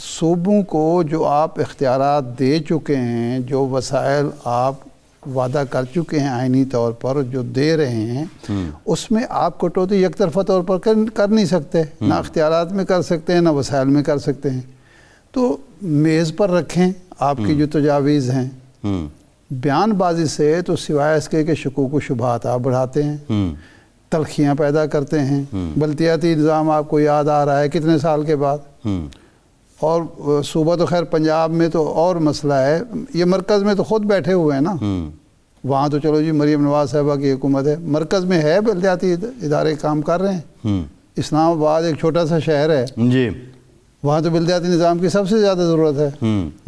صوبوں کو جو آپ اختیارات دے چکے ہیں، جو وسائل آپ وعدہ کر چکے ہیں آئینی طور پر جو دے رہے ہیں، اس میں آپ کٹوتی یک طرفہ طور پر کر نہیں سکتے، نہ اختیارات میں کر سکتے ہیں نہ وسائل میں کر سکتے ہیں. تو میز پر رکھیں آپ کی جو تجاویز ہیں. بیان بازی سے تو سوائے اس کے کہ شکوک و شبہات آپ بڑھاتے ہیں، تلخیاں پیدا کرتے ہیں. بلدیاتی نظام آپ کو یاد آ رہا ہے کتنے سال کے بعد، اور صوبہ تو خیر پنجاب میں تو اور مسئلہ ہے، یہ مرکز میں تو خود بیٹھے ہوئے ہیں نا. وہاں تو چلو جی مریم نواز صاحبہ کی حکومت ہے، مرکز میں ہے بلدیاتی ادارے کام کر رہے ہیں. اسلام آباد ایک چھوٹا سا شہر ہے جی، وہاں تو بلدیاتی نظام کی سب سے زیادہ ضرورت ہے.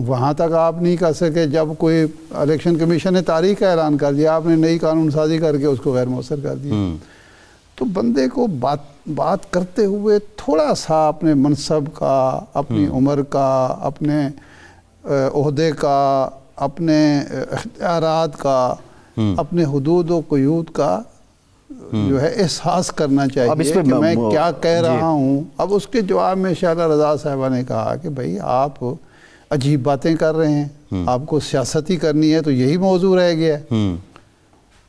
وہاں تک آپ نہیں کر سکے. جب کوئی الیکشن کمیشن نے تاریخ کا اعلان کر دیا، آپ نے نئی قانون سازی کر کے اس کو غیر مؤثر کر دیا. تو بندے کو بات کرتے ہوئے تھوڑا سا اپنے منصب کا، اپنی عمر کا، اپنے عہدے کا، اپنے اختیارات کا، اپنے حدود و قیود کا جو ہے احساس کرنا چاہیے کہ میں کیا کہہ رہا ہوں. اب اس کے جواب میں شعلہ رضا صاحبہ نے کہا کہ بھائی آپ عجیب باتیں کر رہے ہیں، آپ کو سیاست ہی کرنی ہے تو یہی موضوع رہ گیا ہے.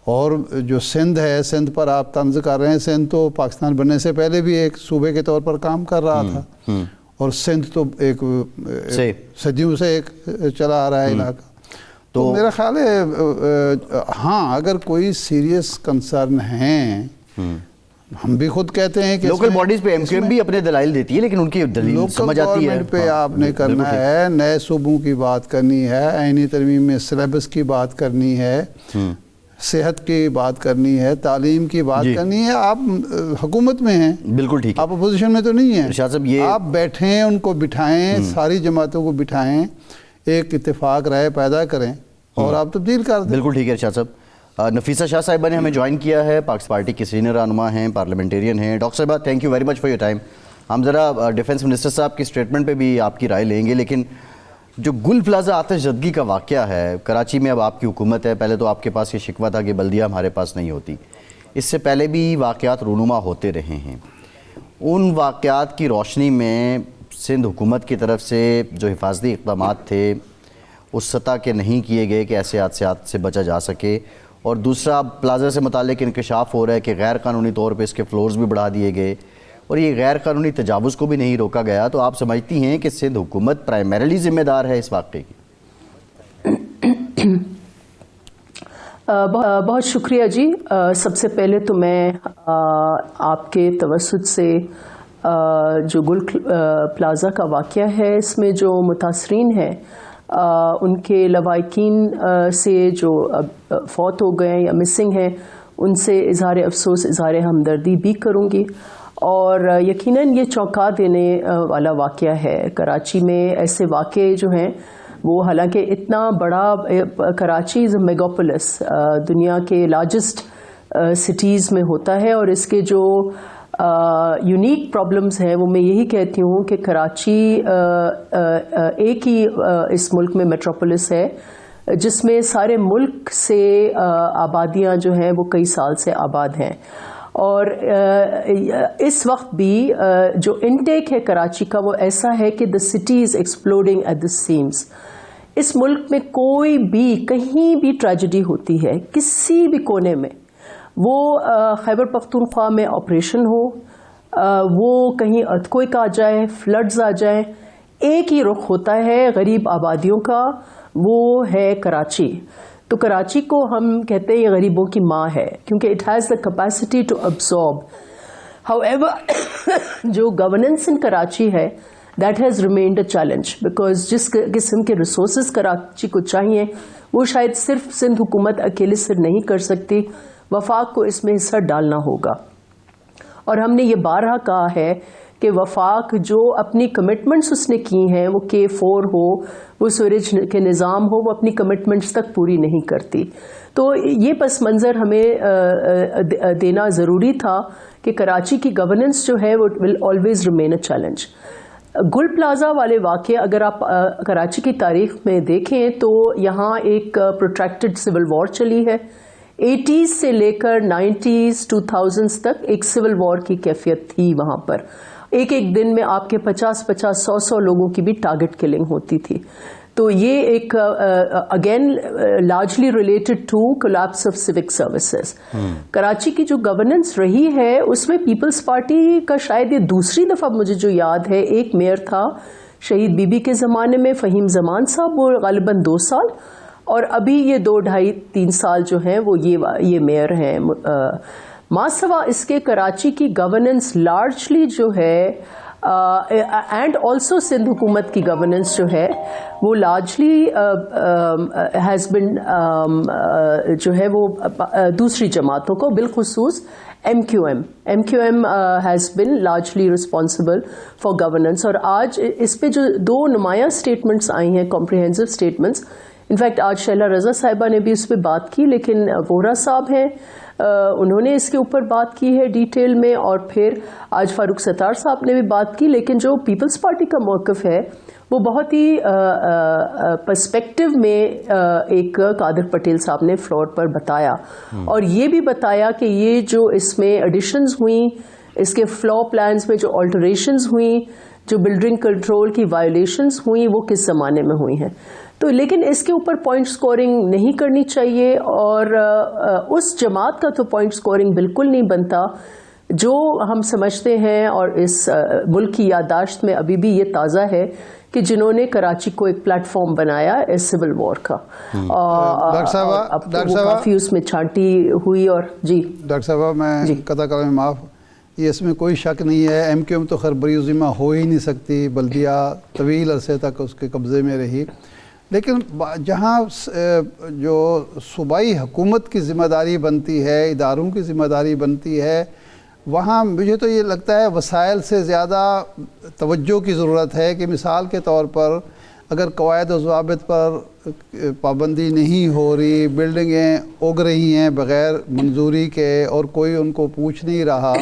اور جو سندھ ہے، سندھ پر آپ طنز کر رہے ہیں. سندھ تو پاکستان بننے سے پہلے بھی ایک صوبے کے طور پر کام کر رہا تھا، اور سندھ تو ایک صدیوں سے ایک چلا آ رہا ہے علاقہ. تو میرا خیال ہے ہاں اگر کوئی سیریس کنسرن ہیں، ہم بھی خود کہتے ہیں کہ لوکل باڈیز پہ ایم بھی اپنے دلائل دیتی ہے، لیکن ان کی دلیل سمجھ آتی ہے. گورنمنٹ پہ آپ نے کرنا ہے، نئے صوبوں کی بات کرنی ہے، آئینی ترمیم میں سلیبس کی بات کرنی ہے، صحت کی بات کرنی ہے، تعلیم کی بات کرنی ہے. آپ حکومت میں ہیں، بالکل ٹھیک، آپ اپوزیشن میں تو نہیں ہیں. آپ بیٹھیں، ان کو بٹھائیں، ساری جماعتوں کو بٹھائیں، ایک اتفاق رائے پیدا کریں اور آپ تبدیل کر دیں. بالکل ٹھیک ہے ارشاد صاحب. نفیسہ شاہ صاحبہ نے ہمیں جوائن کیا ہے، پاکستان پارٹی کی سینئر رہنما ہیں، پارلیمنٹیرین ہیں. ڈاکٹر صاحبہ thank you very much for your time. ہم ذرا ڈیفنس منسٹر صاحب کی اسٹیٹمنٹ پہ بھی آپ کی رائے لیں گے، لیکن جو گل پلازہ آتش زدگی کا واقعہ ہے کراچی میں، اب آپ کی حکومت ہے، پہلے تو آپ کے پاس یہ شکوہ تھا کہ بلدیہ ہمارے پاس نہیں ہوتی، اس سے پہلے بھی واقعات رونما ہوتے رہے ہیں. ان واقعات کی روشنی میں سندھ حکومت کی طرف سے جو حفاظتی اقدامات تھے اس سطح کے نہیں کیے گئے کہ ایسے حادثات سے بچا جا سکے. اور دوسرا پلازہ سے متعلق انکشاف ہو رہا ہے کہ غیر قانونی طور پہ اس کے فلورز بھی بڑھا دیے گئے اور یہ غیر قانونی تجاوز کو بھی نہیں روکا گیا. تو آپ سمجھتی ہیں کہ سندھ حکومت پرائمریلی ذمہ دار ہے اس واقعے کی؟ بہت شکریہ جی. سب سے پہلے تو میں آپ کے توسط سے جو گل پلازہ کا واقعہ ہے اس میں جو متاثرین ہیں ان کے لواحقین سے جو فوت ہو گئے یا مسنگ ہیں ان سے اظہار افسوس، اظہار ہمدردی بھی کروں گی. اور یقیناً یہ چونکا دینے والا واقعہ ہے. کراچی میں ایسے واقعے جو ہیں وہ حالانکہ اتنا بڑا کراچی از اے میگاپولس، دنیا کے لارجسٹ سٹیز میں ہوتا ہے، اور اس کے جو یونیک پرابلمز ہیں وہ میں یہی کہتی ہوں کہ کراچی ایک ہی اس ملک میں میٹروپولس ہے جس میں سارے ملک سے آبادیاں جو ہیں وہ کئی سال سے آباد ہیں. اور اس وقت بھی جو انٹیک ہے کراچی کا وہ ایسا ہے کہ the city is exploding at the seams. اس ملک میں کوئی بھی کہیں بھی ٹریجڈی ہوتی ہے کسی بھی کونے میں، وہ خیبر پختونخوا میں آپریشن ہو، وہ کہیں ارتھکوئک آ جائے، فلڈز آ جائیں، ایک ہی رخ ہوتا ہے غریب آبادیوں کا، وہ ہے کراچی. تو کراچی کو ہم کہتے ہیں یہ غریبوں کی ماں ہے کیونکہ it has the capacity to absorb. However جو گورننس ان کراچی ہے that has remained a challenge because جس قسم کے ریسورسز کراچی کو چاہیے وہ شاید صرف سندھ حکومت اکیلے سے نہیں کر سکتی، وفاق کو اس میں حصہ ڈالنا ہوگا. اور ہم نے یہ بارہا کہا ہے کہ وفاق جو اپنی کمٹمنٹس اس نے کی ہیں، وہ K4 ہو، وہ سوریج کے نظام ہو، وہ اپنی کمٹمنٹس تک پوری نہیں کرتی. تو یہ پس منظر ہمیں دینا ضروری تھا کہ کراچی کی گورننس جو ہے وہ will always remain a challenge. Gul plaza والے واقعے اگر آپ کراچی کی تاریخ میں دیکھیں تو یہاں ایک پروٹریکٹڈ سول وار چلی ہے، 80s سے لے کر 90s 2000s تک ایک سول وار کی کیفیت تھی وہاں پر. ایک ایک دن میں آپ کے 50-100 لوگوں کی بھی ٹارگٹ کلنگ ہوتی تھی. تو یہ ایک again largely related to collapse of civic services. Karachi کی جو گورننس رہی ہے اس میں پیپلز پارٹی کا شاید یہ دوسری دفعہ مجھے جو یاد ہے, ایک میئر تھا شہید بی بی کے زمانے میں فہیم زمان صاحب, وہ غالباً 2 سال, اور ابھی یہ 2-2.5-3 سال جو ہیں وہ یہ میئر ہیں. ماسوا اس کے کراچی کی گورننس لارجلی جو ہے اینڈ آلسو سندھ حکومت کی گورننس جو ہے وہ لارجلی ہیز بن جو ہے وہ دوسری جماعتوں کو, بالخصوص M Q M has been largely responsible for governance. اور آج اس پہ جو 2 نمایاں اسٹیٹمنٹس آئی ہیں, کمپریہنسو اسٹیٹمنٹس, انفیکٹ آج شیلا رضا صاحبہ نے بھی اس پہ بات کی, لیکن وورا صاحب ہیں انہوں نے اس کے اوپر بات کی ہے ڈیٹیل میں, اور پھر آج فاروق ستار صاحب نے بھی بات کی. لیکن جو پیپلز پارٹی کا موقف ہے وہ بہت ہی پرسپیکٹو میں ایک قادر پٹیل صاحب نے فلور پر بتایا, اور یہ بھی بتایا کہ یہ جو اس میں ایڈیشنز ہوئیں, اس کے فلور پلانز میں جو آلٹریشنز ہوئیں, جو بلڈنگ کنٹرول کی وائلیشنز ہوئیں, وہ کس زمانے میں ہوئی ہیں. تو لیکن اس کے اوپر پوائنٹ سکورنگ نہیں کرنی چاہیے, اور اس جماعت کا تو پوائنٹ سکورنگ بالکل نہیں بنتا جو ہم سمجھتے ہیں, اور اس ملک کی یادداشت میں ابھی بھی یہ تازہ ہے کہ جنہوں نے کراچی کو ایک پلیٹ فارم بنایا اس سول وار کا. اب تو وہ کافی اس میں چھانٹی ہوئی. اور جی ڈاکٹر صاحبہ میں قطع کریں, معاف, یہ اس میں کوئی شک نہیں ہے, ایم کیو ایم تو خیر بری عظیمہ ہو ہی نہیں سکتی, بلدیہ طویل عرصے تک اس کے قبضے میں رہی, لیکن جہاں جو صوبائی حکومت کی ذمہ داری بنتی ہے, اداروں کی ذمہ داری بنتی ہے, وہاں مجھے تو یہ لگتا ہے وسائل سے زیادہ توجہ کی ضرورت ہے. کہ مثال کے طور پر اگر قواعد و ضوابط پر پابندی نہیں ہو رہی, بلڈنگیں اگ رہی ہیں بغیر منظوری کے اور کوئی ان کو پوچھ نہیں رہا,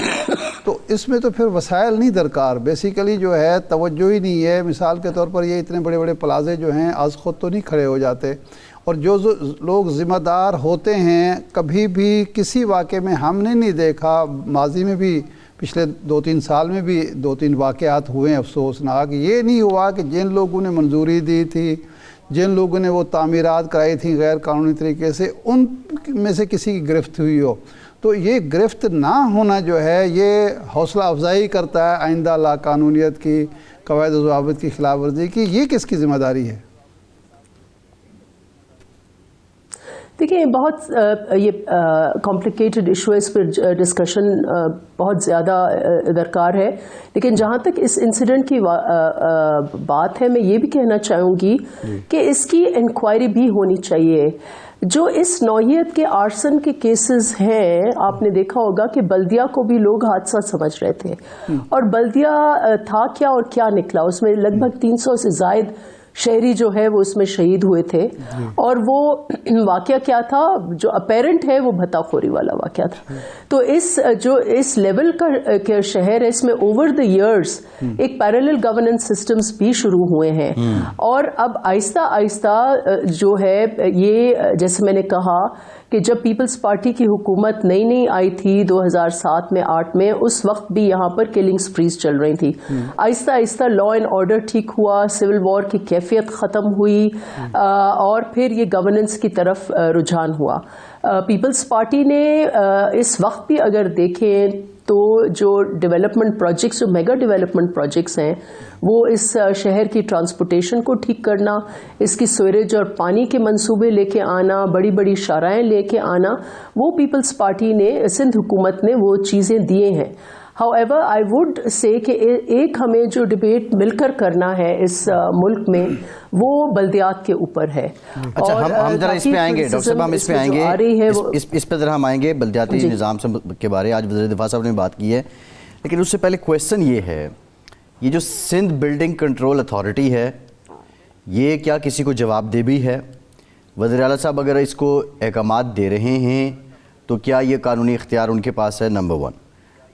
تو اس میں تو پھر وسائل نہیں درکار, بیسیکلی جو ہے توجہ ہی نہیں ہے. مثال کے طور پر یہ اتنے بڑے بڑے پلازے جو ہیں آج خود تو نہیں کھڑے ہو جاتے, اور جو لوگ ذمہ دار ہوتے ہیں کبھی بھی کسی واقعے میں ہم نے نہیں دیکھا, ماضی میں بھی پچھلے 2-3 سال میں بھی 2-3 واقعات ہوئے ہیں افسوسناک, یہ نہیں ہوا کہ جن لوگوں نے منظوری دی تھی, جن لوگوں نے وہ تعمیرات کرائی تھیں غیر قانونی طریقے سے, ان میں سے کسی کی گرفت ہوئی ہو. تو یہ گرفت نہ ہونا جو ہے یہ حوصلہ افزائی کرتا ہے آئندہ لا قانونیت کی, قواعد و ضوابط کی خلاف ورزی کی. یہ کس کی ذمہ داری ہے؟ دیکھیں بہت یہ کمپلیکیٹڈ ایشو ہے, اس پر ڈسکشن بہت زیادہ درکار ہے. لیکن جہاں تک اس انسیڈنٹ کی بات ہے, میں یہ بھی کہنا چاہوں گی کہ اس کی انکوائری بھی ہونی چاہیے. جو اس نوعیت کے آرسن کے کیسز ہیں, آپ نے دیکھا ہوگا کہ بلدیہ کو بھی لوگ حادثہ سمجھ رہے تھے, اور بلدیہ تھا کیا اور کیا نکلا, اس میں لگ بھگ 300 سے زائد شہری جو ہے وہ اس میں شہید ہوئے تھے. اور وہ واقعہ کیا تھا جو اپیرنٹ ہے وہ بھتا خوری والا واقعہ تھا. تو اس لیول کا شہر ہے, اس میں اوور دا ایئرز ایک پیرالل گورننس سسٹمز بھی شروع ہوئے ہیں, اور اب آہستہ آہستہ جو ہے یہ جیسے میں نے کہا کہ جب پیپلز پارٹی کی حکومت نئی آئی تھی 2007 میں 8 میں, اس وقت بھی یہاں پر کلنگ سپریز چل رہی تھی. آہستہ آہستہ لا اینڈ آرڈر ٹھیک ہوا, سول وار کی کیفیت ختم ہوئی, اور پھر یہ گورننس کی طرف رجحان ہوا. پیپلز پارٹی نے اس وقت بھی اگر دیکھیں تو جو ڈیولپمنٹ پروجیکٹس, جو میگا ڈیولپمنٹ پروجیکٹس ہیں, وہ اس شہر کی ٹرانسپورٹیشن کو ٹھیک کرنا, اس کی سویریج اور پانی کے منصوبے لے کے آنا, بڑی بڑی شاہراہیں لے کے آنا, وہ پیپلز پارٹی نے, سندھ حکومت نے وہ چیزیں دیے ہیں. However, I would say کہ ایک ہمیں جو ڈیبیٹ مل کر کرنا ہے اس ملک میں وہ بلدیات کے اوپر ہے. اچھا, ہم ذرا اس پہ آئیں گے ڈاکٹر صاحب, ہم اس پہ آئیں گے, اس پہ ذرا ہم آئیں گے بلدیاتی نظام کے بارے. آج وزیر دفاع صاحب نے بات کی ہے, لیکن اس سے پہلے کویسچن یہ ہے, یہ جو سندھ بلڈنگ کنٹرول اتھارٹی ہے یہ کیا کسی کو جواب دہ بھی ہے؟ وزیر اعلیٰ صاحب اگر اس کو احکامات دے رہے ہیں تو کیا یہ قانونی اختیار ان کے پاس ہے؟ Number 1.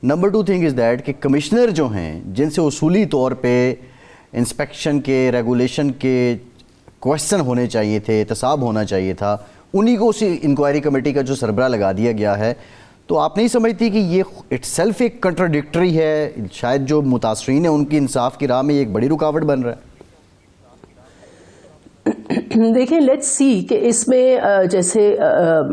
Number 2 thing is that کہ کمشنر جو ہیں جن سے اصولی طور پہ انسپیکشن کے, ریگولیشن کے کویسچن ہونے چاہیے تھے, احتساب ہونا چاہیے تھا, انہی کو اسی انکوائری کمیٹی کا جو سربراہ لگا دیا گیا ہے. تو آپ نہیں سمجھتی کہ یہ اٹ سیلف ایک کنٹراڈکٹری ہے؟ شاید جو متاثرین ہیں ان کی انصاف کی راہ میں یہ ایک بڑی رکاوٹ بن رہا ہے. دیکھیں لیٹس سی کہ اس میں جیسے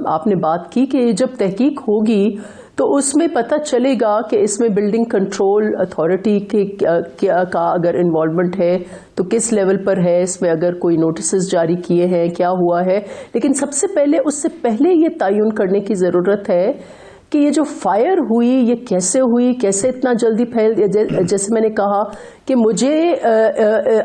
آپ نے بات کی کہ جب تحقیق ہوگی تو اس میں پتہ چلے گا کہ اس میں بلڈنگ کنٹرول اتھارٹی کا اگر انوالومنٹ ہے تو کس لیول پر ہے، اس میں اگر کوئی نوٹسز جاری کیے ہیں، کیا ہوا ہے. لیکن سب سے پہلے اس سے پہلے یہ تعین کرنے کی ضرورت ہے کہ یہ جو فائر ہوئی یہ کیسے ہوئی، کیسے اتنا جلدی پھیل. جیسے میں نے کہا کہ مجھے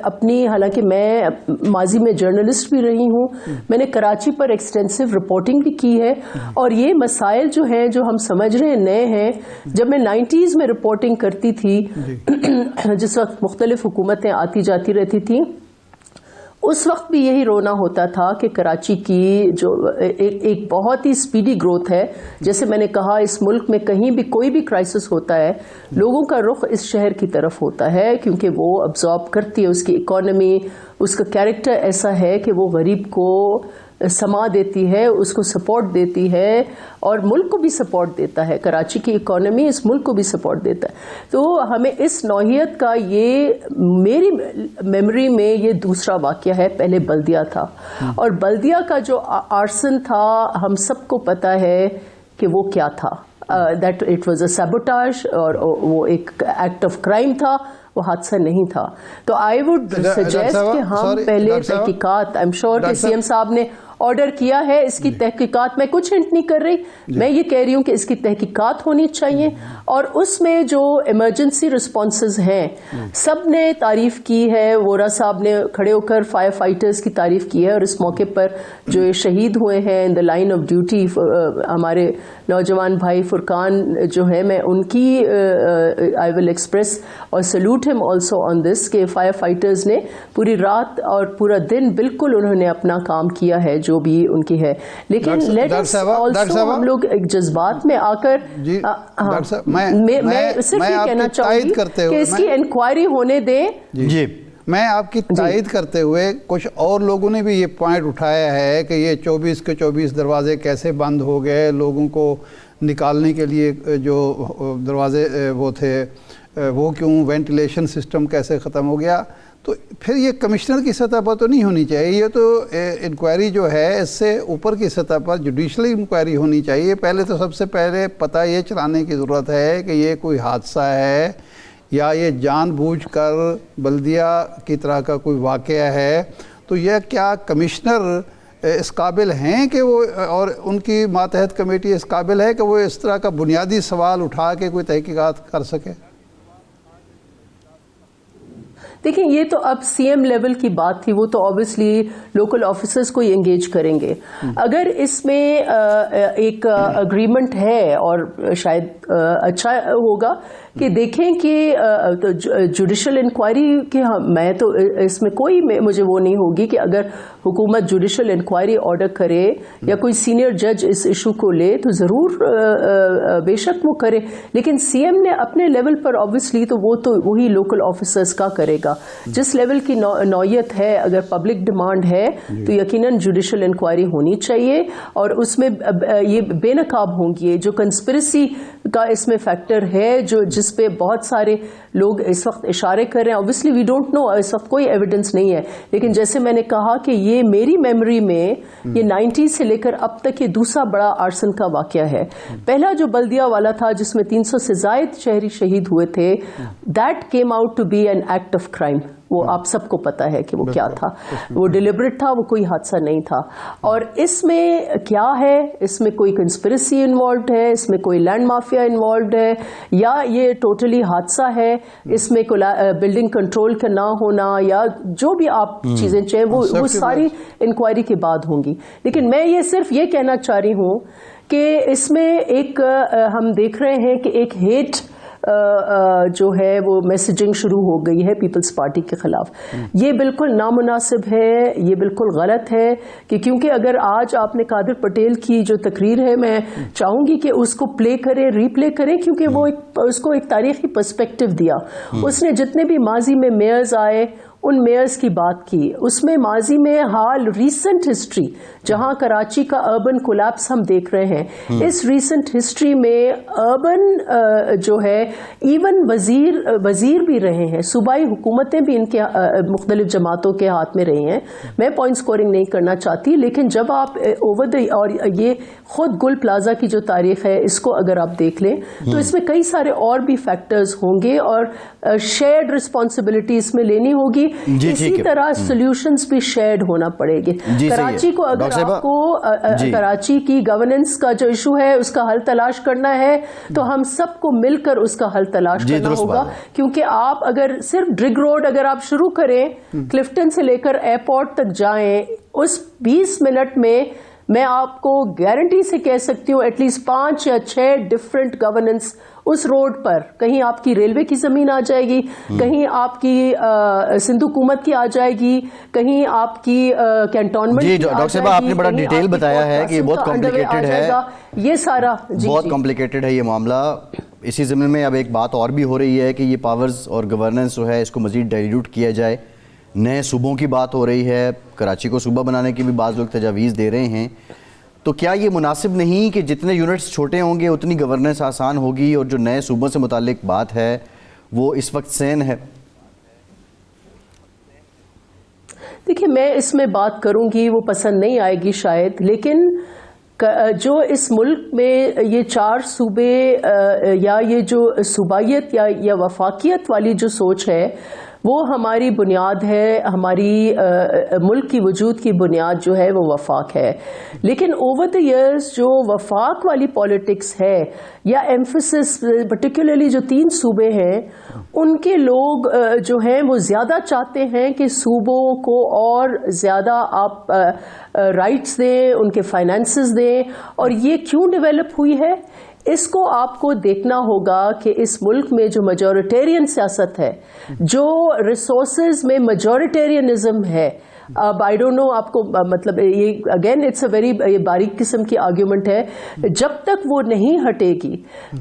اپنی، حالانکہ میں ماضی میں جرنلسٹ بھی رہی ہوں، میں نے کراچی پر ایکسٹینسو رپورٹنگ بھی کی ہے، اور یہ مسائل جو ہیں جو ہم سمجھ رہے ہیں نئے ہیں. جب میں 90s میں رپورٹنگ کرتی تھی جس وقت مختلف حکومتیں آتی جاتی رہتی تھیں، اس وقت بھی یہی رونا ہوتا تھا کہ کراچی کی جو ایک بہت ہی سپیڈی گروتھ ہے. جیسے میں نے کہا اس ملک میں کہیں بھی کوئی بھی کرائسس ہوتا ہے لوگوں کا رخ اس شہر کی طرف ہوتا ہے، کیونکہ وہ ابزارب کرتی ہے، اس کی اکانومی، اس کا کیریکٹر ایسا ہے کہ وہ غریب کو سما دیتی ہے، اس کو سپورٹ دیتی ہے، اور ملک کو بھی سپورٹ دیتا ہے. کراچی کی اکانومی اس ملک کو بھی سپورٹ دیتا ہے. تو ہمیں اس نوعیت کا، یہ میری میموری میں یہ دوسرا واقعہ ہے. پہلے بلدیہ تھا، اور بلدیہ کا جو آرسن تھا ہم سب کو پتا ہے کہ وہ کیا تھا. That it was a sabotage, اور وہ ایک ایکٹ آف کرائم تھا، وہ حادثہ نہیں تھا. تو آئی وڈ سجیسٹ کہ ہم پہلے تحقیقات، آئی ایم شیور کہ سی ایم صاحب نے آرڈر کیا ہے اس کی تحقیقات. میں کچھ ہنٹ نہیں کر رہی، میں یہ کہہ رہی ہوں کہ اس کی تحقیقات ہونی چاہیے. اور اس میں جو ایمرجنسی رسپانسز ہیں سب نے تعریف کی ہے. وورا صاحب نے کھڑے ہو کر فائر فائٹرز کی تعریف کی ہے، اور اس موقع پر جو شہید ہوئے ہیں ان دا لائن آف ڈیوٹی، ہمارے نوجوان بھائی فرقان جو ہے، میں ان کی آئی ول ایکسپریس اور سلوٹ ہم آلسو آن دس کہ فائر فائٹرز نے پوری رات اور پورا دن بالکل انہوں نے اپنا کام کیا ہے جو بھی ان کی ہے. لیکن لیٹ اس آلسو ہم لوگ ایک جذبات میں آ کر، میں صرف یہ کہنا چاہوں گی کہ اس کی انکوائری ہونے دیں. جی میں آپ کی تائید کرتے ہوئے، کچھ اور لوگوں نے بھی یہ پوائنٹ اٹھایا ہے کہ یہ 24 کے 24 دروازے کیسے بند ہو گئے، لوگوں کو نکالنے کے لیے جو دروازے وہ تھے وہ کیوں، وینٹیلیشن سسٹم کیسے ختم ہو گیا. تو پھر یہ کمشنر کی سطح پر تو نہیں ہونی چاہیے، یہ تو انکوائری جو ہے اس سے اوپر کی سطح پر جوڈیشلی انکوائری ہونی چاہیے. پہلے تو سب سے پہلے پتہ یہ چلانے کی ضرورت ہے کہ یہ کوئی حادثہ ہے یا یہ جان بوجھ کر بلدیہ کی طرح کا کوئی واقعہ ہے. تو یہ کیا کمشنر اس قابل ہیں کہ وہ، اور ان کی ماتحت کمیٹی اس قابل ہے کہ وہ اس طرح کا بنیادی سوال اٹھا کے کوئی تحقیقات کر سکے؟ دیکھیں یہ تو اب سی ایم لیول کی بات تھی، وہ تو آبویسلی لوکل آفیسرز کو ہی انگیج کریں گے. اگر اس میں ایک اگریمنٹ ہے، اور شاید اچھا ہوگا کہ دیکھیں کہ جوڈیشل انکوائری کے، میں تو اس میں کوئی مجھے وہ نہیں ہوگی کہ اگر حکومت جوڈیشل انکوائری آرڈر کرے یا کوئی سینئر جج اس ایشو کو لے تو ضرور بے شک وہ کرے. لیکن سی ایم نے اپنے لیول پر آبویسلی تو وہ تو وہی لوکل آفیسرز کا کرے گا. جس لیول کی نوعیت ہے، اگر پبلک ڈیمانڈ ہے تو یقیناً جوڈیشل انکوائری ہونی چاہیے، اور اس میں یہ بے نقاب ہوں گی. جو کنسپریسی کا اس میں فیکٹر ہے جس پہ بہت سارے لوگ اس وقت اشارے کر رہے ہیں، obviously we don't know، اس وقت کوئی ایویڈنس نہیں ہے. لیکن جیسے میں نے کہا کہ یہ میری میموری میں یہ 90 سے لے کر اب تک یہ دوسرا بڑا آرسن کا واقعہ ہے. پہلا جو بلدیہ والا تھا جس میں 300 سے زائد شہری شہید ہوئے تھے، that came out to be an act of crime. وہ آپ سب کو پتا ہے کہ وہ کیا تھا، وہ ڈیلیبریٹ تھا، وہ کوئی حادثہ نہیں تھا. اور اس میں کیا ہے، اس میں کوئی کنسپریسی انوالوڈ ہے، اس میں کوئی لینڈ مافیا انوالوڈ ہے، یا یہ ٹوٹلی حادثہ ہے، اس میں بلڈنگ کنٹرول کا نہ ہونا، یا جو بھی آپ چیزیں چاہیں وہ ساری انکوائری کے بعد ہوں گی. لیکن میں یہ صرف یہ کہنا چاہ رہی ہوں کہ اس میں ایک ہم دیکھ رہے ہیں کہ ایک ہیٹ جو ہے وہ میسیجنگ شروع ہو گئی ہے پیپلز پارٹی کے خلاف. یہ بالکل نامناسب ہے، یہ بالکل غلط ہے کہ کیونکہ اگر آج آپ نے قادر پٹیل کی جو تقریر ہے، میں چاہوں گی کہ اس کو پلے کریں، ری پلے کریں، کیونکہ وہ اس کو ایک تاریخی پرسپیکٹو دیا. اس نے جتنے بھی ماضی میں میئرز آئے ان میئرز کی بات کی. اس میں ماضی میں حال ریسنٹ ہسٹری جہاں کراچی کا اربن کولیپس ہم دیکھ رہے ہیں, اس ریسنٹ ہسٹری میں اربن جو ہے ایون وزیر بھی رہے ہیں, صوبائی حکومتیں بھی ان کے مختلف جماعتوں کے ہاتھ میں رہی ہیں. میں پوائنٹ سکورنگ نہیں کرنا چاہتی, لیکن جب آپ اور یہ خود گل پلازا کی جو تاریخ ہے اس کو اگر آپ دیکھ لیں تو اس میں کئی سارے اور بھی فیکٹرز ہوں گے اور شیئرڈ رسپانسبلٹی اس میں لینی ہوگی. اسی طرح سولوشنز بھی شیئرڈ ہونا پڑے گی. کراچی کو اگر آپ کو کراچی کی گورننس کا جو ایشو ہے اس کا حل تلاش کرنا ہے تو ہم سب کو مل کر اس کا حل تلاش کرنا ہوگا, کیونکہ آپ اگر صرف ڈرگ روڈ اگر آپ شروع کریں کلفٹن سے لے کر ایئرپورٹ تک جائیں, اس 20 منٹ میں آپ کو گارنٹی سے کہہ سکتی ہوں ایٹ لیسٹ 5 یا 6 ڈفرنٹ گورننس اس روڈ پر, کہیں آپ کی ریلوے کی زمین آ جائے گی, کہیں آپ کی سندھ حکومت کی آ جائے گی, کہیں آپ کی کینٹونمنٹ کی آ جائے گی. ڈاکٹر صاحبہ آپ نے بڑا ڈیٹیل بتایا ہے کہ یہ بہت کمپلیکیٹڈ ہے, یہ سارا بہت کمپلیکیٹڈ ہے یہ معاملہ. اسی ضمن میں اب ایک بات اور بھی ہو رہی ہے کہ یہ پاورز اور گورننس جو ہے اس کو مزید ڈائلیوٹ کیا جائے. نئے صوبوں کی بات ہو رہی ہے, کراچی کو صوبہ بنانے کی بھی بعض لوگ تجاویز دے رہے ہیں. تو کیا یہ مناسب نہیں کہ جتنے یونٹس چھوٹے ہوں گے اتنی گورننس آسان ہوگی, اور جو نئے صوبوں سے متعلق بات ہے وہ اس وقت سین ہے؟ دیکھیے میں اس میں بات کروں گی, وہ پسند نہیں آئے گی شاید, لیکن جو اس ملک میں یہ 4 صوبے یا یہ جو صوبائیت یا وفاقیت والی جو سوچ ہے وہ ہماری بنیاد ہے, ہماری ملک کی وجود کی بنیاد جو ہے وہ وفاق ہے. لیکن اوور دی ایئرز جو وفاق والی پالیٹکس ہے یا ایمفسس پرٹیکولرلی جو 3 صوبے ہیں ان کے لوگ جو ہیں وہ زیادہ چاہتے ہیں کہ صوبوں کو اور زیادہ آپ رائٹس دیں, ان کے فائنانسز دیں. اور یہ کیوں ڈیولپ ہوئی ہے اس کو آپ کو دیکھنا ہوگا کہ اس ملک میں جو میجورٹیرین سیاست ہے, جو ریسورسز میں میجورٹیرینزم ہے, اب آئی ڈونٹ نو آپ کو مطلب یہ اگین اٹس اے ویری باریک قسم کی آرگیومنٹ ہے, جب تک وہ نہیں ہٹے گی,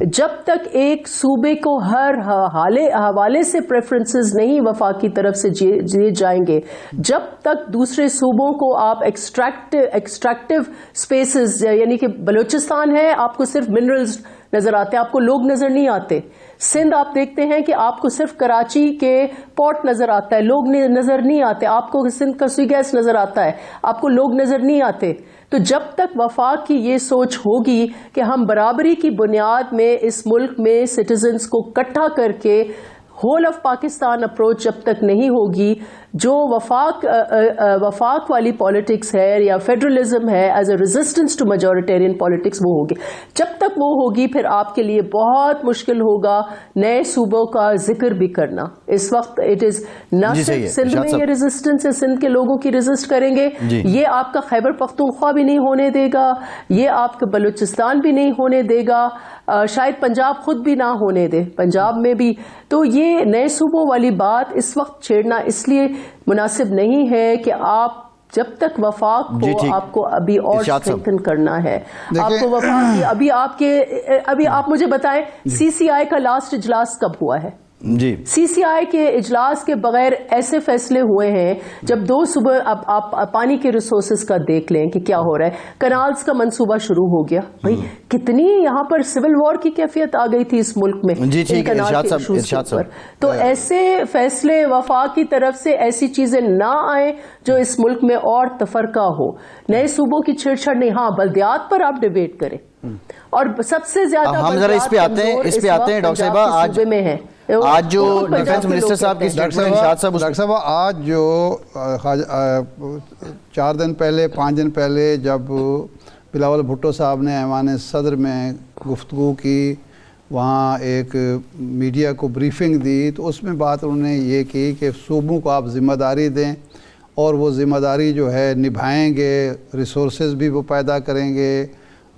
جب تک ایک صوبے کو ہر حوالے سے پریفرنسز نہیں وفاق کی طرف سے دیے جائیں گے, جب تک دوسرے صوبوں کو آپ ایکسٹریکٹیو اسپیسز, یعنی کہ بلوچستان ہے آپ کو صرف منرلز نظر آتے ہیں, آپ کو لوگ نظر نہیں آتے. سندھ آپ دیکھتے ہیں کہ آپ کو صرف کراچی کے پورٹ نظر آتا ہے, لوگ نظر نہیں آتے. آپ کو سندھ کا سوئی گیس نظر آتا ہے, آپ کو لوگ نظر نہیں آتے. تو جب تک وفاق کی یہ سوچ ہوگی کہ ہم برابری کی بنیاد میں اس ملک میں سٹیزنز کو اکٹھا کر کے ہول آف پاکستان اپروچ جب تک نہیں ہوگی, جو وفاق والی پالیٹکس ہے یا فیڈرلزم ہے as a resistance to majoritarian politics وہ ہوگی. جب تک وہ ہوگی پھر آپ کے لیے بہت مشکل ہوگا نئے صوبوں کا ذکر بھی کرنا. اس وقت اٹ از نہ صرف سندھ میں یہ ریزسٹنس ہے, سندھ کے لوگوں کی ریزسٹ کریں گے, یہ آپ کا خیبر پختونخوا بھی نہیں ہونے دے گا, یہ آپ کا بلوچستان بھی نہیں ہونے دے گا, شاید پنجاب خود بھی نہ ہونے دے, پنجاب میں بھی. تو یہ نئے صوبوں والی بات اس وقت چھیڑنا اس لیے مناسب نہیں ہے کہ آپ جب تک وفاق کو آپ کو ابھی اور اسٹرینتھن کرنا ہے. آپ کو وفاق ابھی آپ مجھے بتائیں سی سی آئی کا لاسٹ اجلاس کب ہوا ہے؟ جی سی سی آئی کے اجلاس کے بغیر ایسے فیصلے ہوئے ہیں جب 2 صوبے, اب آپ پانی کے ریسورسز کا دیکھ لیں کہ کیا ہو رہا ہے, کنالز کا منصوبہ شروع ہو گیا. بھائی کتنی یہاں پر سول وار کی کیفیت آ گئی تھی اس ملک میں ارشاد صاحب. تو ایسے فیصلے وفاق کی طرف سے ایسی چیزیں نہ آئیں جو اس ملک میں اور تفرقہ ہو. نئے صوبوں کی چھیڑ چھاڑ نہیں, ہاں بلدیات پر آپ ڈیبیٹ کریں, اور سب سے زیادہ ہم ذرا اس پہ آتے ہیں ڈاکٹر صاحبہ. آج جو ڈیفنس منسٹر صاحب کی اسٹیٹمنٹ, ڈاکٹر صاحب آج جو 4 دن پہلے 5 دن پہلے جب بلاول بھٹو صاحب نے ایوان صدر میں گفتگو کی, وہاں ایک میڈیا کو بریفنگ دی, تو اس میں بات انہوں نے یہ کی کہ صوبوں کو آپ ذمہ داری دیں اور وہ ذمہ داری جو ہے نبھائیں گے, ریسورسز بھی وہ پیدا کریں گے,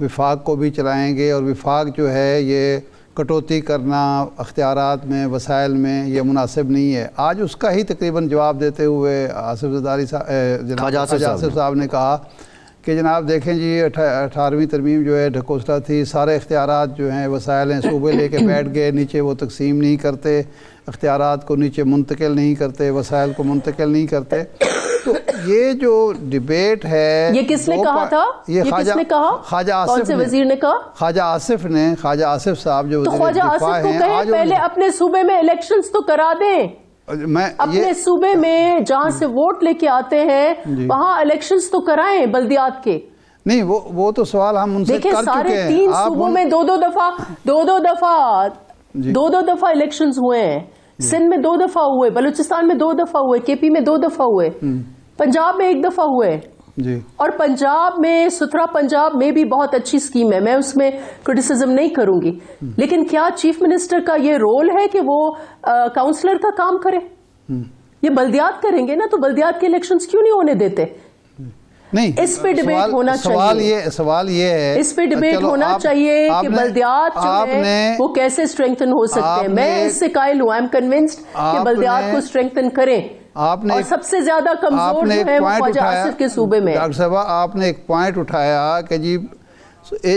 وفاق کو بھی چلائیں گے, اور وفاق جو ہے یہ کٹوتی کرنا اختیارات میں, وسائل میں, یہ مناسب نہیں ہے. آج اس کا ہی تقریباً جواب دیتے ہوئے آصف زرداری صاحب, جناب آصف صاحب نے کہا کہ جناب دیکھیں جی 18ویں ترمیم جو ہے ڈھکوسلا تھی, سارے اختیارات جو ہیں وسائل ہیں صوبے لے کے بیٹھ گئے, نیچے وہ تقسیم نہیں کرتے, اختیارات کو نیچے منتقل نہیں کرتے، وسائل کو منتقل نہیں کرتے. تو یہ جو ڈیبیٹ ہے، یہ کس نے کہا تھا؟ یہ کس نے کہا؟ خواجہ کون آصف سے وزیر نے کہا؟ خواجہ آصف صاحب جو تو وزیر خواجہ دفاع آصف کو ہیں. کہیں پہلے اپنے صوبے میں الیکشنز تو کرا دیں. اپنے صوبے میں جہاں سے ووٹ لے کے آتے ہیں وہاں الیکشنز تو کرائیں بلدیات کے. نہیں، وہ تو سوال ہم ان سے کر چکے ہیں. دیکھیں سارے 3 صوبوں میں دو دفعہ الیکشنز ہوئے ہیں. سندھ میں 2 دفعہ ہوئے، بلوچستان میں 2 دفعہ ہوئے، کے پی میں 2 دفعہ ہوئے، پنجاب میں 1 دفعہ ہوئے. جی. اور پنجاب میں ستھرا پنجاب میں بھی بہت اچھی اسکیم ہے، میں اس میں کرٹیسزم نہیں کروں گی. لیکن کیا چیف منسٹر کا یہ رول ہے کہ وہ کاؤنسلر کا کام کرے؟ یہ بلدیات کریں گے نا، تو بلدیات کے الیکشنز کیوں نہیں ہونے دیتے؟ نہیں، اس پہ ڈیبیٹ ہونا چاہیے. سوال یہ ہے، اس پہ ڈیبیٹ ہونا چاہیے کہ بلدیات جو ہے وہ کیسے اسٹرینگتھن ہو سکتے ہیں. میں اس سے قائل ہوں، آئی ایم کنونسڈ کہ بلدیات کو اسٹرینگتھن کریں. اور سب سے زیادہ کمزور جو ہے وہ خواجہ آصف کے صوبے میں. ڈاکٹر صاحبہ، آپ نے ایک پوائنٹ اٹھایا کہ جی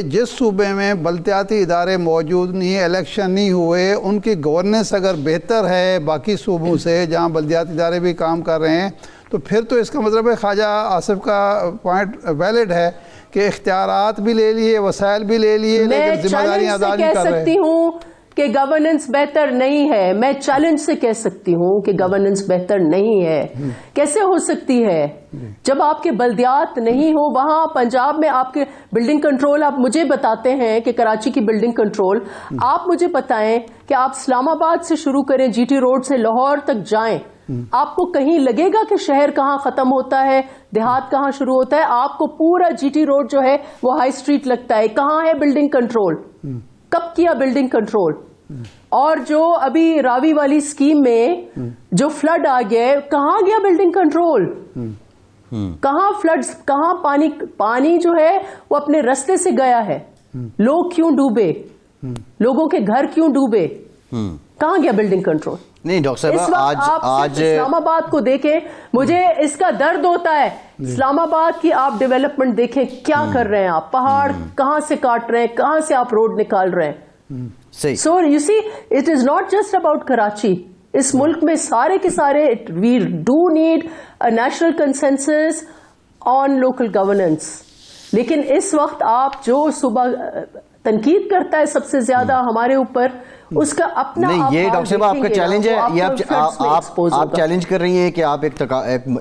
جس صوبے میں بلدیاتی ادارے موجود نہیں، الیکشن نہیں ہوئے، ان کی گورننس اگر بہتر ہے باقی صوبوں سے جہاں بلدیاتی ادارے بھی کام کر رہے ہیں، تو پھر تو اس کا مطلب ہے خواجہ آصف کا پوائنٹ ویلڈ ہے کہ اختیارات بھی لے لیے، وسائل بھی لے لیے، لیکن ذمہ داریاں ادا نہیں کر رہے. میں چیلنج سے کہہ سکتی ہوں کہ گورننس بہتر نہیں ہے. میں چیلنج سے کہہ سکتی ہوں کہ گورننس بہتر نہیں ہے. کیسے ہو سکتی ہے جب آپ کے بلدیات نہیں ہو؟ وہاں پنجاب میں آپ کے بلڈنگ کنٹرول، آپ مجھے بتاتے ہیں کہ کراچی کی بلڈنگ کنٹرول، آپ مجھے بتائیں کہ آپ اسلام آباد سے شروع کریں، جی ٹی روڈ سے لاہور تک جائیں، آپ کو کہیں لگے گا کہ شہر کہاں ختم ہوتا ہے، دیہات کہاں شروع ہوتا ہے؟ آپ کو پورا جی ٹی روڈ جو ہے وہ ہائی اسٹریٹ لگتا ہے. کہاں ہے بلڈنگ کنٹرول؟ کب کیا بلڈنگ کنٹرول؟ اور جو ابھی راوی والی اسکیم میں جو فلڈ آ گیا ہے، کہاں گیا بلڈنگ کنٹرول؟ کہاں فلڈز، کہاں پانی جو ہے وہ اپنے رستے سے گیا ہے؟ لوگ کیوں ڈوبے؟ لوگوں کے گھر کیوں ڈوبے؟ کہاں گیا بلڈنگ کنٹرول؟ نہیں ڈاکٹر صاحب، آج اسلام آباد کو دیکھیں، مجھے اس کا درد ہوتا ہے. اسلام آباد کی آپ ڈیولپمنٹ دیکھیں، کیا کر رہے ہیں آپ؟ پہاڑ کہاں سے کاٹ رہے ہیں، کہاں سے آپ روڈ نکال رہے ہیں. So you see, it is not just about Karachi. اس ملک میں سارے کے سارے we do need a national consensus on local governance. لیکن اس وقت آپ جو صبح تنقید کرتا ہے سب سے زیادہ ہمارے اوپر، اس کا اپنا نہیں، یہ ڈاکٹر صاحب آپ کا چیلنج ہے، یہ آپ چیلنج کر رہی ہیں کہ آپ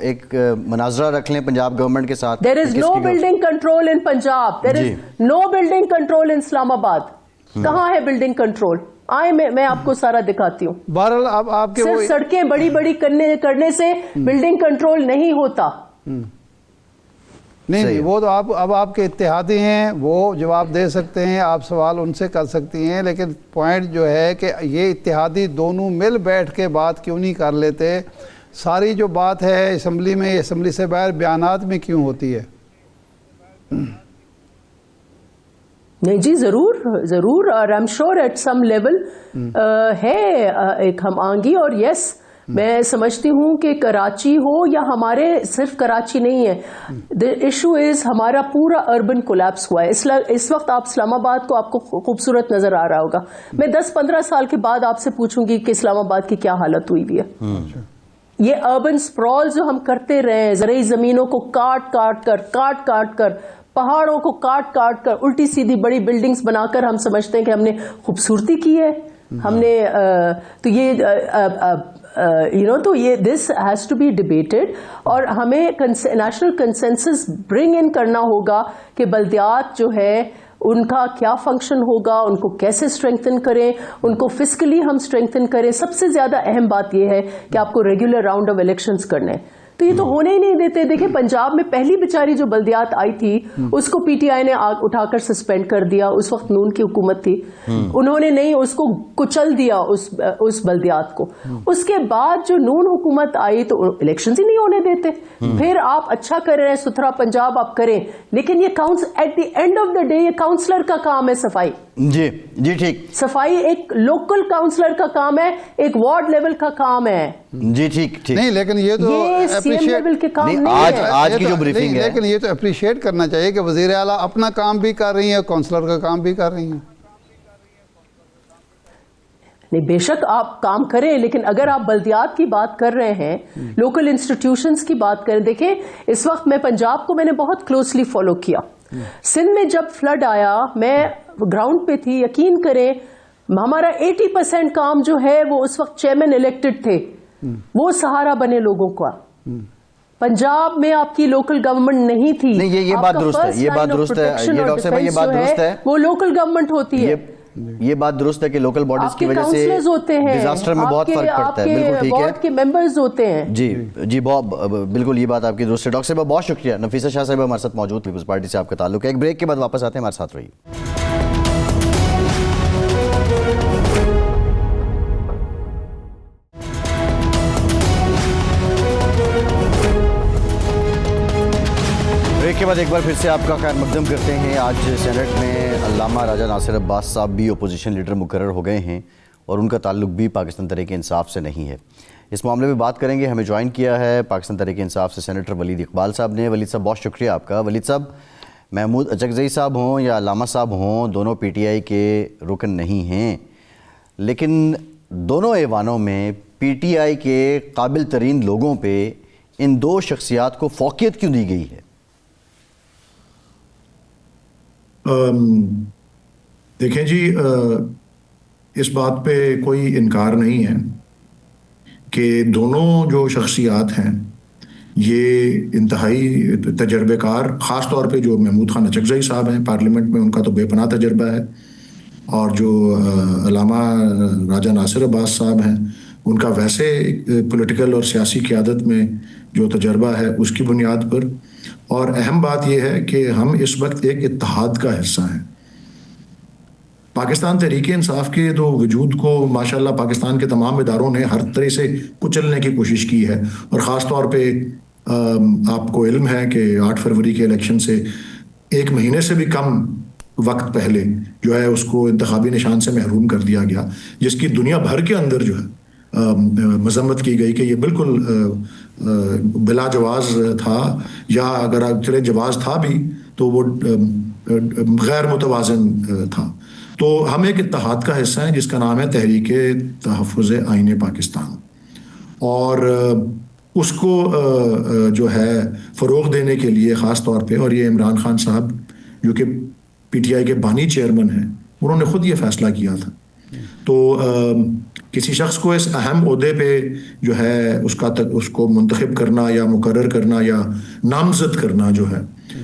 ایک مناظرہ رکھ لیں پنجاب گورنمنٹ کے ساتھ. There is no building control in Punjab. There is no building control in Islam Abad. کہاں ہے بلڈنگ کنٹرول؟ آئے میں آپ کو سارا دکھاتی ہوں. بہرحال اب آپ کے صرف سڑکیں بڑی بڑی کرنے سے بلڈنگ کنٹرول نہیں ہوتا. نہیں، وہ تو اب آپ کے اتحادی ہیں، وہ جواب دے سکتے ہیں، آپ سوال ان سے کر سکتی ہیں. لیکن پوائنٹ جو ہے کہ یہ اتحادی دونوں مل بیٹھ کے بات کیوں نہیں کر لیتے؟ ساری جو بات ہے اسمبلی میں، اسمبلی سے باہر بیانات میں کیوں ہوتی ہے؟ نہیں جی، ضرور اور I am sure at some level ہے ایک ہم آنگی. اور یس، میں سمجھتی ہوں کہ کراچی ہو یا ہمارے صرف کراچی نہیں ہے، the issue is ہمارا پورا اربن کولیپس ہوا ہے. اس وقت آپ اسلام آباد کو آپ کو خوبصورت نظر آ رہا ہوگا. میں 10-15 سال کے بعد آپ سے پوچھوں گی کہ اسلام آباد کی کیا حالت ہوئی بھی ہے. یہ اربن سپرال جو ہم کرتے رہے ہیں، زرعی زمینوں کو کاٹ کر پہاڑوں کو کاٹ کر الٹی سیدھی بڑی بلڈنگز بنا کر ہم سمجھتے ہیں کہ ہم نے خوبصورتی کی ہے. ہم نے تو یہ تو یہ this has to be debated. اور ہمیں نیشنل کنسنسس برنگ ان کرنا ہوگا کہ بلدیات جو ہے ان کا کیا فنکشن ہوگا، ان کو کیسے اسٹرینگتھن کریں، ان کو فسکلی ہم اسٹرینگتھن کریں. سب سے زیادہ اہم بات یہ ہے کہ آپ کو ریگولر راؤنڈ آف الیکشنز کرنے، تو یہ تو ہونے ہی نہیں دیتے. دیکھیں پنجاب میں پہلی بیچاری جو بلدیات آئی تھی اس کو پی ٹی آئی نے اٹھا کر سسپینڈ کر دیا. اس وقت نون کی حکومت تھی، انہوں نے نہیں، اس کو کچل دیا اس بلدیات کو. اس کے بعد جو نون حکومت آئی تو الیکشنز ہی نہیں ہونے دیتے. پھر آپ اچھا کر رہے ہیں، ستھرا پنجاب آپ کریں، لیکن یہ at the end of the day یہ کاؤنسلر کا کام ہے صفائی. جی ٹھیک، صفائی ایک لوکل کاؤنسلر کا کام ہے، ایک وارڈ لیول کا کام ہے. جی ٹھیک. نہیں لیکن یہ تو آج کی جو بریفنگ ہے، لیکن یہ تو اپریشیٹ کرنا چاہیے کہ وزیر اعلیٰ اپنا کام بھی کر رہی ہیں، کاؤنسلر کا کام بھی کر رہی ہیں. نہیں بے شک آپ کام کریں، لیکن اگر آپ بلدیات کی بات کر رہے ہیں، لوکل انسٹیٹیوشنز کی بات کریں، دیکھیں اس وقت میں پنجاب کو میں نے بہت کلوزلی فالو کیا. سندھ میں جب فلڈ آیا میں گراؤنڈ پہ تھی، یقین کریں ہمارا 80% کام جو ہے وہ اس وقت چیئرمین الیکٹڈ تھے، وہ سہارا بنے لوگوں کا. پنجاب میں آپ کی لوکل گورنمنٹ نہیں تھی. نہیں یہ بات درست ہے، یہ بات درست ہے، یہ ڈاکٹر صاحب یہ بات درست ہے، وہ لوکل گورنمنٹ ہوتی ہے. یہ بات درست ہے کہ لوکل باڈیز کی وجہ سے ڈیزاسٹر میں بہت فرق پڑتا ہے. بالکل ٹھیک ہے، بورڈ کے ممبرز ہوتے ہیں. جی بالکل یہ بات آپ کی درست ہے. ڈاکٹر صاحب بہت شکریہ. نفیسہ شاہ صاحب ہمارے ساتھ موجود، پیپلز پارٹی سے آپ کا تعلق ہے. ایک بریک کے بعد واپس آتے ہیں، ہمارے ساتھ رہیے. بریک کے بعد ایک بار پھر سے آپ کا خیر مقدم کرتے ہیں. آج سینٹ میں علامہ راجہ ناصر عباس صاحب بھی اپوزیشن لیڈر مقرر ہو گئے ہیں اور ان کا تعلق بھی پاکستان تحریک انصاف سے نہیں ہے. اس معاملے میں بات کریں گے. ہمیں جوائن کیا ہے پاکستان تحریک انصاف سے سینیٹر ولید اقبال صاحب نے. ولید صاحب بہت شکریہ آپ کا. ولید صاحب، محمود اچکزئی صاحب ہوں یا علامہ صاحب ہوں، دونوں پی ٹی آئی کے رکن نہیں ہیں، لیکن دونوں ایوانوں میں پی ٹی آئی کے قابل ترین لوگوں پہ ان دو شخصیات کو فوقیت کیوں دی گئی ہے؟ دیکھیں جی، اس بات پہ کوئی انکار نہیں ہے کہ دونوں جو شخصیات ہیں یہ انتہائی تجربے کار، خاص طور پہ جو محمود خان اچکزئی صاحب ہیں پارلیمنٹ میں، ان کا تو بے پناہ تجربہ ہے، اور جو علامہ راجہ ناصر عباس صاحب ہیں ان کا ویسے پولیٹیکل اور سیاسی قیادت میں جو تجربہ ہے اس کی بنیاد پر. اور اہم بات یہ ہے کہ ہم اس وقت ایک اتحاد کا حصہ ہیں. پاکستان تحریک انصاف کے تو وجود کو ماشاءاللہ پاکستان کے تمام اداروں نے ہر طرح سے کچلنے کی کوشش کی ہے، اور خاص طور پہ آپ کو علم ہے کہ 8 فروری کے الیکشن سے 1 مہینے سے بھی کم وقت پہلے جو ہے اس کو انتخابی نشان سے محروم کر دیا گیا، جس کی دنیا بھر کے اندر جو ہے مذمت کی گئی کہ یہ بالکل بلا جواز تھا، یا اگر چلے جواز تھا بھی تو وہ غیر متوازن تھا. تو ہم ایک اتحاد کا حصہ ہیں جس کا نام ہے تحریک تحفظ آئین پاکستان، اور اس کو جو ہے فروغ دینے کے لیے خاص طور پہ، اور یہ عمران خان صاحب جو کہ پی ٹی آئی کے بانی چیئرمین ہیں انہوں نے خود یہ فیصلہ کیا تھا. تو کسی شخص کو اس اہم عہدے پہ جو ہے اس کو منتخب کرنا یا مقرر کرنا یا نامزد کرنا جو ہے،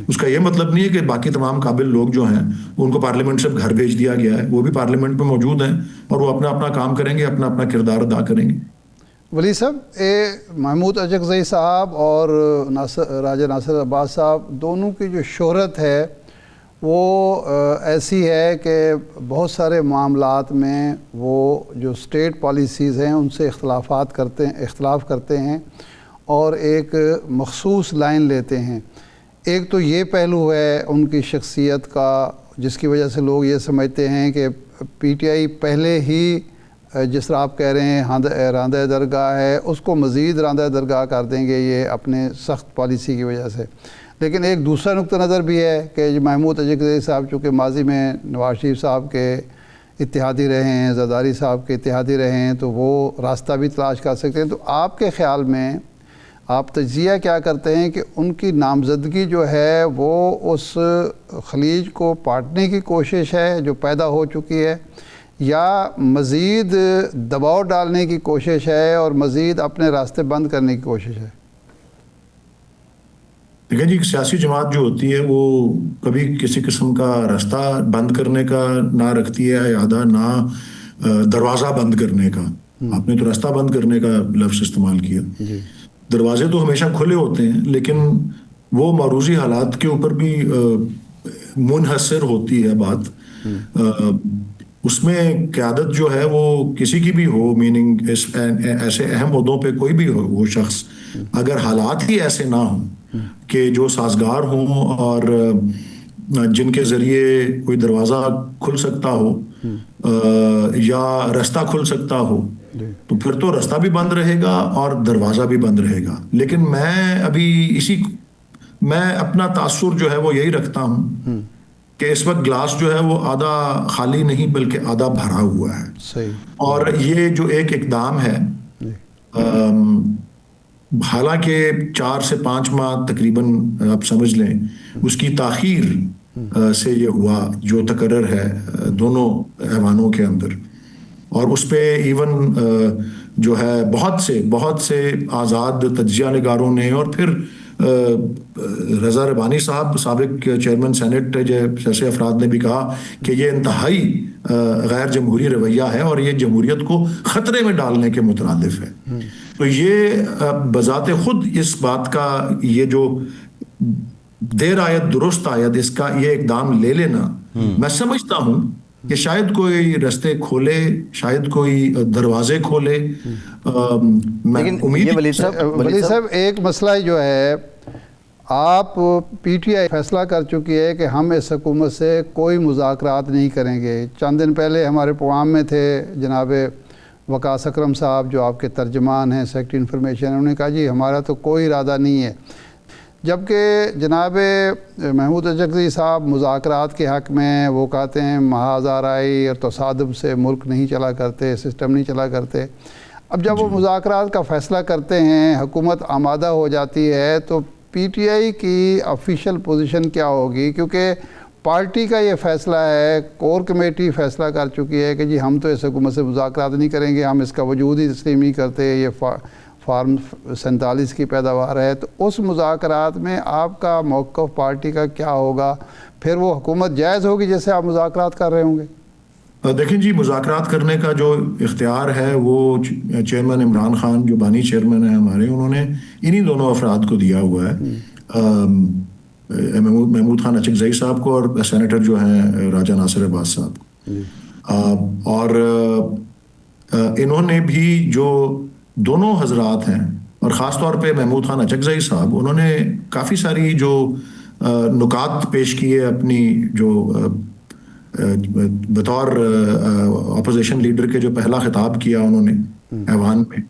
اس کا یہ مطلب نہیں ہے کہ باقی تمام قابل لوگ جو ہیں ان کو پارلیمنٹ سے گھر بھیج دیا گیا ہے. وہ بھی پارلیمنٹ میں موجود ہیں اور وہ اپنا اپنا کام کریں گے، اپنا اپنا کردار ادا کریں گے. ولی صاحب، محمود اچکزئی صاحب اور راجہ ناصر عباس صاحب دونوں کی جو شہرت ہے وہ ایسی ہے کہ بہت سارے معاملات میں وہ جو اسٹیٹ پالیسیز ہیں ان سے اختلاف کرتے ہیں اور ایک مخصوص لائن لیتے ہیں. ایک تو یہ پہلو ہے ان کی شخصیت کا جس کی وجہ سے لوگ یہ سمجھتے ہیں کہ پی ٹی آئی پہلے ہی جس طرح آپ کہہ رہے ہیں راندہ درگاہ ہے، اس کو مزید راندہ درگاہ کر دیں گے یہ اپنے سخت پالیسی کی وجہ سے. لیکن ایک دوسرا نقطہ نظر بھی ہے کہ محمود اچکزئی صاحب چونکہ ماضی میں نواز شریف صاحب کے اتحادی رہے ہیں، زرداری صاحب کے اتحادی رہے ہیں، تو وہ راستہ بھی تلاش کر سکتے ہیں. تو آپ کے خیال میں آپ تجزیہ کیا کرتے ہیں کہ ان کی نامزدگی جو ہے وہ اس خلیج کو پاٹنے کی کوشش ہے جو پیدا ہو چکی ہے، یا مزید دباؤ ڈالنے کی کوشش ہے اور مزید اپنے راستے بند کرنے کی کوشش ہے؟ دیکھیں جی، سیاسی جماعت جو ہوتی ہے وہ کبھی کسی قسم کا راستہ بند کرنے کا نہ رکھتی ہے ارادہ، نہ دروازہ بند کرنے کا. آپ نے تو راستہ بند کرنے کا لفظ استعمال کیا. دروازے تو ہمیشہ کھلے ہوتے ہیں، لیکن وہ معروضی حالات کے اوپر بھی منحصر ہوتی ہے بات. اس میں قیادت جو ہے وہ کسی کی بھی ہو، میننگ ایسے اہم عہدوں پہ کوئی بھی ہو وہ شخص، اگر حالات ہی ایسے نہ ہوں کہ جو سازگار ہوں اور جن کے ذریعے کوئی دروازہ کھل سکتا ہو یا راستہ کھل سکتا ہو، تو پھر تو راستہ بھی بند رہے گا اور دروازہ بھی بند رہے گا. لیکن میں ابھی میں اپنا تاثر جو ہے وہ یہی رکھتا ہوں کہ اس وقت گلاس جو ہے وہ آدھا خالی نہیں بلکہ آدھا بھرا ہوا ہے. صحیح. اور یہ جو ایک اقدام ہے, حالانکہ 4 سے 5 ماہ تقریباً آپ سمجھ لیں اس کی تاخیر سے یہ ہوا جو تقرر ہے دونوں ایوانوں کے اندر, اور اس پہ ایون جو ہے بہت سے آزاد تجزیہ نگاروں نے اور پھر رضا ربانی صاحب سابق چیئرمین سینٹ جیسے افراد نے بھی کہا کہ یہ انتہائی غیر جمہوری رویہ ہے اور یہ جمہوریت کو خطرے میں ڈالنے کے مترادف ہے. تو یہ بذات خود اس بات کا یہ جو دیر آیت درست آیت اس کا یہ اقدام لے لینا, میں سمجھتا ہوں کہ شاید کوئی رستے کھولے, شاید کوئی دروازے کھولے. میں امید ولی صاحب ایک مسئلہ جو ہے, آپ پی ٹی آئی فیصلہ کر چکی ہے کہ ہم اس حکومت سے کوئی مذاکرات نہیں کریں گے. چند دن پہلے ہمارے پروگرام میں تھے جناب وقاص اکرم صاحب جو آپ کے ترجمان ہیں سیکرٹری انفارمیشن, انہوں نے کہا جی ہمارا تو کوئی ارادہ نہیں ہے, جبکہ جناب محمود اچکزئی صاحب مذاکرات کے حق میں وہ کہتے ہیں محاذ آرائی اور تصادم سے ملک نہیں چلا کرتے, سسٹم نہیں چلا کرتے. اب جب وہ مذاکرات کا فیصلہ کرتے ہیں, حکومت آمادہ ہو جاتی ہے, تو پی ٹی آئی کی آفیشیل پوزیشن کیا ہوگی؟ کیونکہ پارٹی کا یہ فیصلہ ہے, کور کمیٹی فیصلہ کر چکی ہے کہ جی ہم تو اس حکومت سے مذاکرات نہیں کریں گے, ہم اس کا وجود ہی تسلیم نہیں کرتے, یہ فارم 47 کی پیداوار ہے. تو اس مذاکرات میں آپ کا موقف پارٹی کا کیا ہوگا؟ پھر وہ حکومت جائز ہوگی جیسے آپ مذاکرات کر رہے ہوں گے؟ دیکھیں جی, مذاکرات کرنے کا جو اختیار ہے وہ چیئرمین عمران خان جو بانی چیئرمین ہیں ہمارے, انہوں نے انہی دونوں افراد کو دیا ہوا ہے, محمود خان اچکزئی صاحب کو اور سینیٹر جو ہیں راجہ ناصر عباس صاحب کو. اور انہوں نے بھی جو دونوں حضرات ہیں اور خاص طور پہ محمود خان اچکزئی صاحب, انہوں نے کافی ساری جو نکات پیش کیے اپنی جو بطور اپوزیشن لیڈر کے جو پہلا خطاب کیا انہوں نے ایوان میں,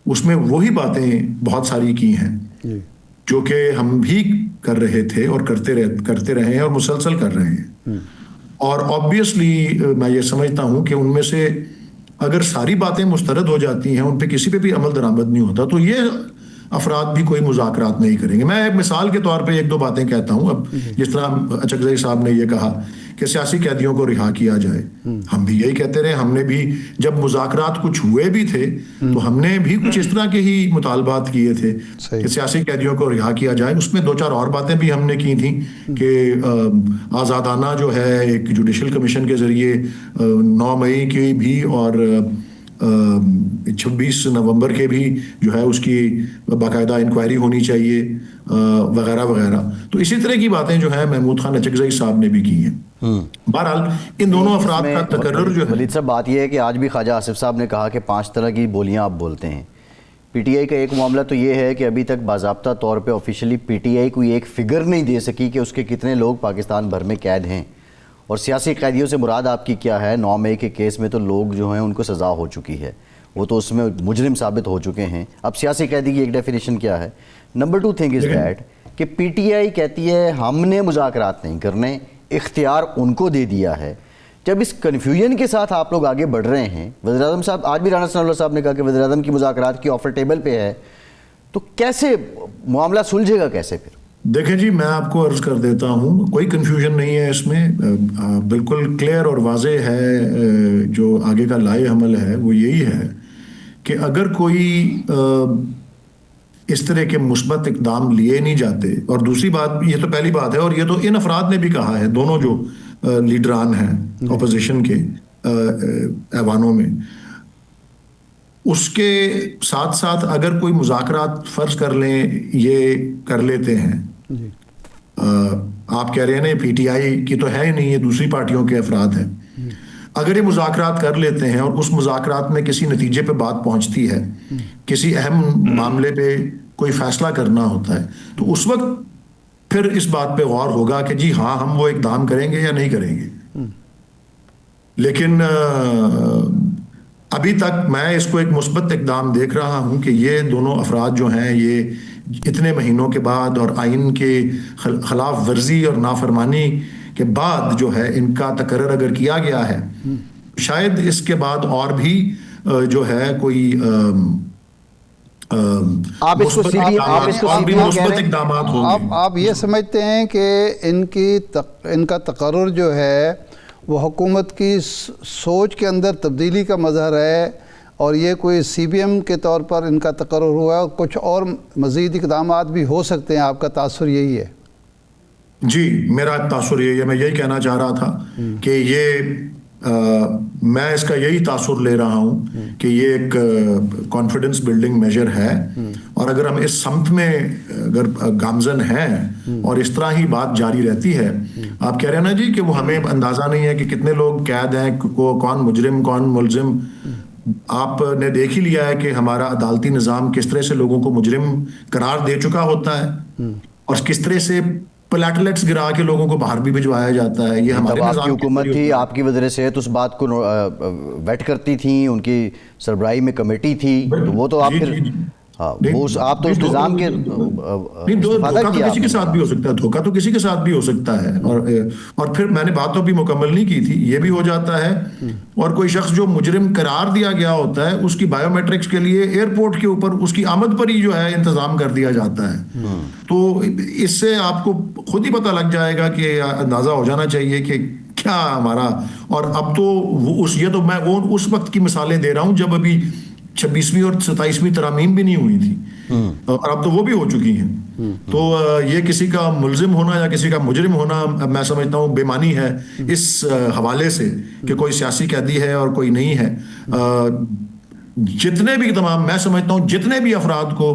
اس میں وہی باتیں بہت ساری کی ہیں جو کہ ہم بھی کر رہے تھے اور کرتے رہے ہیں اور مسلسل کر رہے ہیں. اور آبویسلی میں یہ سمجھتا ہوں کہ ان میں سے اگر ساری باتیں مسترد ہو جاتی ہیں, ان پہ کسی پہ بھی عمل درآمد نہیں ہوتا, تو یہ افراد بھی کوئی مذاکرات نہیں کریں گے. میں ایک مثال کے طور پہ 1-2 باتیں کہتا ہوں. اب جس طرح اچکزئی صاحب نے یہ کہا کہ سیاسی قیدیوں کو رہا کیا جائے, ہم بھی یہی کہتے رہے. ہم نے بھی جب مذاکرات کچھ ہوئے بھی تھے تو ہم نے بھی کچھ اس طرح کے ہی مطالبات کیے تھے کہ سیاسی قیدیوں کو رہا کیا جائے. اس میں 2-4 اور باتیں بھی ہم نے کی تھیں کہ آزادانہ جو ہے ایک جوڈیشل کمیشن کے ذریعے 9 مئی کی بھی اور 26 نومبر کے بھی جو ہے اس کی باقاعدہ انکوائری ہونی چاہیے وغیرہ وغیرہ. تو اسی طرح کی باتیں جو ہے محمود خان اچکزئی صاحب نے بھی کی ہیں. بہرحال ان دونوں افراد کا تقرر جو ہے. ولید صاحب بات یہ ہے کہ آج بھی خواجہ آصف صاحب نے کہا کہ 5 طرح کی بولیاں آپ بولتے ہیں. پی ٹی آئی کا ایک معاملہ تو یہ ہے کہ ابھی تک باضابطہ طور پہ آفیشلی پی ٹی آئی کوئی ایک فگر نہیں دے سکی کہ اس کے کتنے لوگ پاکستان بھر میں قید ہیں, اور سیاسی قیدیوں سے مراد آپ کی کیا ہے. 9 مئی کے کیس میں تو لوگ جو ہیں ان کو سزا ہو چکی ہے, وہ تو اس میں مجرم ثابت ہو چکے ہیں. اب سیاسی قیدی کی ایک ڈیفینیشن کیا ہے. نمبر 2 تھنگ از دیٹ کہ پی ٹی آئی کہتی ہے ہم نے مذاکرات نہیں کرنے, اختیار ان کو دے دیا ہے. جب اس کنفیوژن کے ساتھ آپ لوگ آگے بڑھ رہے ہیں, وزیر اعظم صاحب آج بھی رانا ثناء اللہ صاحب نے کہا کہ وزیر اعظم کی مذاکرات کی آفر ٹیبل پہ ہے, تو کیسے معاملہ سلجھے گا کیسے پھر؟ دیکھیں جی, میں آپ کو عرض کر دیتا ہوں, کوئی کنفیوژن نہیں ہے اس میں, بالکل کلیئر اور واضح ہے. جو آگے کا لائے عمل ہے وہ یہی ہے کہ اگر کوئی اس طرح کے مثبت اقدام لیے نہیں جاتے, اور دوسری بات یہ تو پہلی بات ہے, اور یہ تو ان افراد نے بھی کہا ہے, دونوں جو لیڈران ہیں اپوزیشن کے ایوانوں میں, اس کے ساتھ ساتھ اگر کوئی مذاکرات فرض کر لیں یہ کر لیتے ہیں, آپ کہہ رہے ہیں نا پی ٹی آئی کی تو ہے ہی نہیں, یہ دوسری پارٹیوں کے افراد ہیں, اگر یہ مذاکرات کر لیتے ہیں اور اس مذاکرات میں کسی نتیجے پہ بات پہنچتی ہے, کسی اہم معاملے پہ کوئی فیصلہ کرنا ہوتا ہے, تو اس وقت پھر اس بات پہ غور ہوگا کہ جی ہاں ہم وہ اقدام کریں گے یا نہیں کریں گے. لیکن ابھی تک میں اس کو ایک مثبت اقدام دیکھ رہا ہوں کہ یہ دونوں افراد جو ہیں یہ اتنے مہینوں کے بعد اور آئین کے خلاف ورزی اور نافرمانی کے بعد جو ہے ان کا تقرر اگر کیا گیا ہے، شاید اس کے بعد اور بھی جو ہے کوئی آپ اس کو مثبت اقدامات ہوں گے۔ آپ یہ سمجھتے ہیں کہ ان کا تقرر جو ہے وہ حکومت کی سوچ کے اندر تبدیلی کا مظہر ہے، اور یہ کوئی سی بی ایم کے طور پر ان کا تقرر ہوا ہے، اور کچھ اور مزید اقدامات بھی ہو سکتے ہیں؟ آپ کا تاثر یہی ہے؟ جی، میرا تاثر یہی ہے، میں یہی کہنا چاہ رہا تھا کہ یہ میں اس کا یہی تاثر لے رہا ہوں کہ یہ ایک کانفیڈنس بلڈنگ میجر ہے، اور اگر ہم اس سمت میں اگر گامزن ہیں اور اس طرح ہی بات جاری رہتی ہے، آپ کہہ رہے ہیں نا جی کہ وہ ہمیں اندازہ نہیں ہے کہ کتنے لوگ قید ہیں، کون مجرم کون ملزم۔ آپ نے دیکھ ہی لیا ہے کہ ہمارا عدالتی نظام کس طرح سے لوگوں کو مجرم قرار دے چکا ہوتا ہے، اور کس طرح سے پلیٹلیٹس گرا کے لوگوں کو باہر بھی بھجوایا جاتا ہے۔ یہ ہمارے آپ نظام کی حکومت تھی، آپ کی وزیر صحت اس بات کو ویٹ کرتی تھیں، ان کی سربراہی میں کمیٹی تھی، تو وہ تو آپ پھر آپ تو اس نظام کے دھوکہ تو کسی کے ساتھ بھی ہو سکتا ہے، دھوکہ تو کسی کے ساتھ بھی ہو سکتا ہے، اور پھر میں نے بات تو بھی مکمل نہیں کی تھی، یہ بھی ہو جاتا ہے، اور کوئی شخص جو مجرم قرار دیا گیا ہوتا ہے اس کی بائیو میٹرکس کے لیے ایئرپورٹ کے اوپر اس کی آمد پر ہی جو ہے انتظام کر دیا جاتا ہے۔ تو اس سے آپ کو خود ہی پتہ لگ جائے گا کہ اندازہ ہو جانا چاہیے کہ کیا ہمارا، اور اب تو یہ تو میں اس وقت کی مثالیں دے رہا ہوں جب ابھی 26ویں اور 27ویں ترامیم بھی نہیں ہوئی تھی، اور اب تو وہ بھی ہو چکی ہیں۔ تو یہ کسی کا ملزم ہونا یا کسی کا مجرم ہونا میں سمجھتا ہوں بے معنی ہے اس حوالے سے کہ کوئی سیاسی قیدی ہے اور کوئی نہیں ہے۔ جتنے بھی تمام، میں سمجھتا ہوں جتنے بھی افراد کو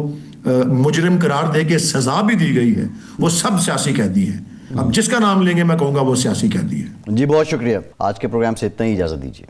مجرم قرار دے کے سزا بھی دی گئی ہے وہ سب سیاسی قیدی ہیں۔ اب جس کا نام لیں گے میں کہوں گا وہ سیاسی قیدی ہے۔ جی بہت شکریہ، آج کے پروگرام سے اتنا ہی، اجازت دیجیے۔